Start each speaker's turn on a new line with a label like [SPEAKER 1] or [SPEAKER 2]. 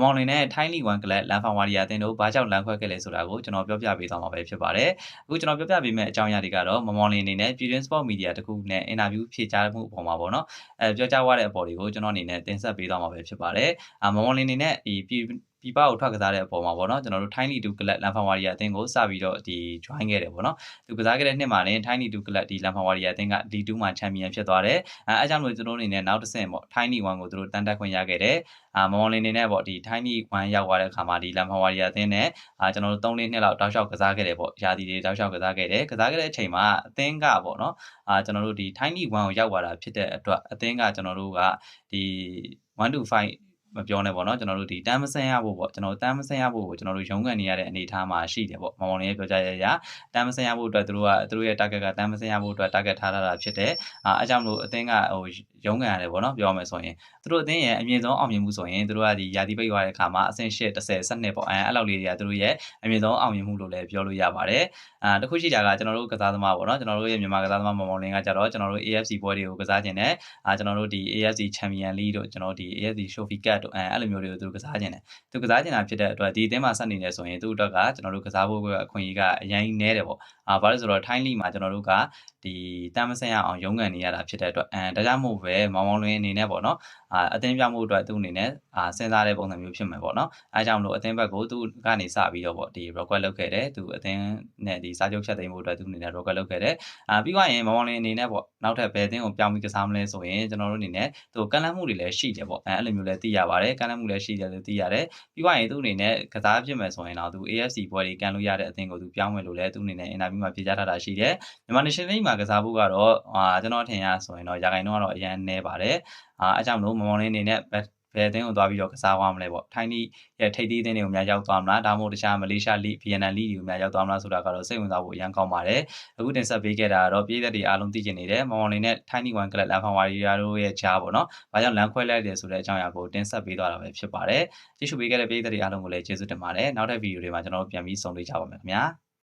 [SPEAKER 1] မောင်လင်းနဲ့ ထိုင်းလီဝန်ကလပ်လန်ဖောင်ဝါရီယာအသင်းတို့ဘာကြောင့်လန်ခွဲခဲ့လဲဆိုတာကိုကျွန်တော်ပြောပြပေးသွားမှာပဲဖြစ်ပါတယ်။အခုကျွန်တော်ပြောပြပေးမယ့်အကြောင်းအရာတွေကတော့မောင်လင်းအနေနဲ့ပြည်တွင်း sport media တခုနဲ့အင်တာဗျူးဖြေကြားမှုအပေါ်မှာပေါ့နော်။ပြောကြားသွားတဲ့အပေါ်တွေကိုကျွန်တော်အနေနဲ့တင်ဆက်ပေးသွားမှာပဲဖြစ်ပါတယ်။မောင်လင်းအနေနဲ့ဒီပြပကိုထွက်ကစားတဲ့အပေါ်မှာပေါ့နော်ကျွန်တော်တို့ထိုင်းလီတူကလပ်လန်ဖောင်ဝါရီယာအသင်းကိုစပြီးတော့ဒီ join ခဲ့တယ်ပေါ့နော်။သူကစားခဲ့တဲ့နှစ်မှာလည်းထိုင်းလီတူကလပ်ဒီလန်ဖောင်ဝါရီယာအသင်းက D2 မှာချန်ပီယံဖြစ်သွားတယ်။အဲကြောင့်လို့ကျွန်တော်အနေနဲ့နောက်တစ်ဆင့်ပေါ့ထိုင်းလီ1ကိုသူတို့တန်းတက်ခွင့်ရခဲ့တယ်။မောင်လင်းအနေနဲ့ပေါ့ဒီထိုင်းလီ1ရောက်သွားတဲ့အခါမှာဒီလန်ဖောင်ဝါရီယာအသင်းနဲ့ကျွန်တော်တို့3-4နှစ်လောက်တောက်လျှောက်ကစားခဲ့တယ်ပေါ့။ယာတီတွေတောက်လျှောက်ကစားခဲ့တယ်။ကစားခဲ့တဲ့အချိန်မှာအသင်းကပေါ့နော်ကျွန်တော်တို့ဒီထိုင်းလီ1ကိုရောက်သွားတာဖြစ်တဲ့အတွက်အသင်းကကျွန်တော်တို့ကဒီ1 to 5မပြောနဲ့ပေါ့နော်ကျွန်တော်တို့ဒီတန်းမဆင်းရဖို့ပေါ့ကျွန်တော်တန်းမဆင်းရဖို့ကိုကျွန်တော်တို့ရုံးကန်နေရတဲ့အနေအထားမှာရှိတယ်ပေါ့မောင်လင်းရဲ့ပြောကြားရရတန်းမဆင်းရဖို့အတွက်သူတို့ရဲ့ target ကတန်းမဆင်းရဖို့အတွက် target ထားတာဖြစ်တယ်အဲကြောင့်လို့အသင်းကရုံးကန်ရတယ်ပေါ့နော်ပြောမယ်ဆိုရင်သူတို့အသင်းရဲ့အမြင့်ဆုံးအောင်မြင်မှုဆိုရင်သူတို့ကဒီယာတီပိတ်သွားတဲ့အခါမှာအဆင့်8 10 12ပေါ့အဲ့လောက်လေးတွေကသူတို့ရဲ့အမြင့်ဆုံးအောင်မြင်မှုလို့လည်းပြောလို့ရပါတယ်တခုရှိကြတာကကျွန်တော်တို့ကစားသမားပေါ့နော်ကျွန်တော်တို့ရဲ့မြန်မာကစားသမားမောင်လင်းကကြတော့ကျွန်တော်တို့ AFC ပွဲတွေကိုကစားခြင်းနဲ့ကျွန်တော်တို့ဒီ AFC Champion League တို့ကျွန်တော်ဒီ AFC Trophy Cup တို့အဲ့လိုမျိုးတွေကိုသူကစားခြင်းတယ်သူကစားခြင်းတာဖြစ်တဲ့အတွက်ဒီအသင်းမှာဆက်နေတယ်ဆိုရင်သူ့အတွက်ကကျွန်တော်တို့ကစားဖို့အခွင့်အရေးကအရင်နည်းတယ်ပေါ့ဘာလို့ဆိုတော့ Thai League မှာကျွန်တော်တို့ကဒီတမ်းမဆင်ရအောင်ရုံးကန်နေရတာဖြစ်တဲ့အတွက်ဒါကြောင့်မို့ပဲမောင်လင်းအနေနဲ့ပေါ့နော်အသင်းပြောင်းမှုအတွက်သူ့အနေနဲ့စဉ်းစားတဲ့ပုံစံမျိုးဖြစ်မယ်ပေါ့နော်အဲကြောင့်မလို့အသင်းဘက်ကိုသူကနေစပြီးတော့ပေါ့ဒီ request လုပ်ခဲ့တယ်သူအသင်းနဲ့ဒီစာချုပ်ချက်သိမ်းမှုအတွက်သူအနေနဲ့ request လုပ်ခဲ့တယ်ပြီးသွားရင်မောင်လင်းအနေနဲ့ပေါ့နောက်ထပ်ဘယ်အသင်းကိုပြောင်းပြီးကစားမလဲဆိုရင်ကျွန်တော်တို့အနေနဲ့သူကန့်လန့်မှုတွေလည်းရှိတယ်ပေါ့အဲ့လိုမျိုးလည်းသိရပါတယ်ကန့်လန့်မှုလည်းရှိတယ်လို့သိရတယ်ပြီးသွားရင်သူအနေနဲ့ကစားဖြစ်မယ်ဆိုရင်တော့သူ AFC ပွဲတွေကန်လို့ရတဲ့အသင်းကိုသူပြောင်းမယ်လို့လည်းသူအနေနဲ့ interview မှာဖြေကြားထားတာရှိတယ်မြန်မာ National League မှာကစားဖို့ကတော့ကျွန်တော်ထင်ရဆိုရင်တော့ရာခိုင်နှုန်းကတော့အရင်နည်းပါတယ်အဲကြောင့်မလို့မောင်လင်းအနေနဲ့ဘယ်အသင်းကိုသွားပြီးတော့ကစားသွားမလဲပေါ့ထိုင်းလီရဲ့ထိပ်သီးအသင်းတွေကိုများရောက်သွားမလားဒါမှမဟုတ်တခြားမလေးရှားလီဗီယက်နမ်လီတွေကိုများရောက်သွားမလားဆိုတာကတော့စိတ်ဝင်စားဖို့အရင်ကောင်းပါတယ်အခုတင်ဆက်ပေးခဲ့တာကတော့ပြည်သက်တွေအားလုံးသိကျင်နေတဲ့မောင်လင်းနဲ့ထိုင်းလီ1ကလပ်လန်ဖောင်ဝါရီယာတို့ရဲ့ကြားပေါ့နော်ဘာကြောင့်လန်ခွဲလိုက်တယ်ဆိုတဲ့အကြောင်းအရာကိုတင်ဆက်ပေးသွားတာပဲဖြစ်ပါတယ်ကြည့်ရှုပေးခဲ့တဲ့ပြည်သက်တွေအားလုံးကိုလည်းကျေးဇူးတင်ပါတယ်နောက်ထပ်ဗီဒီယိုတွေမှာကျွန်တော်တို့ပြန်ပြီးဆုံတွေ့ကြပါမယ်ခင်ဗျာ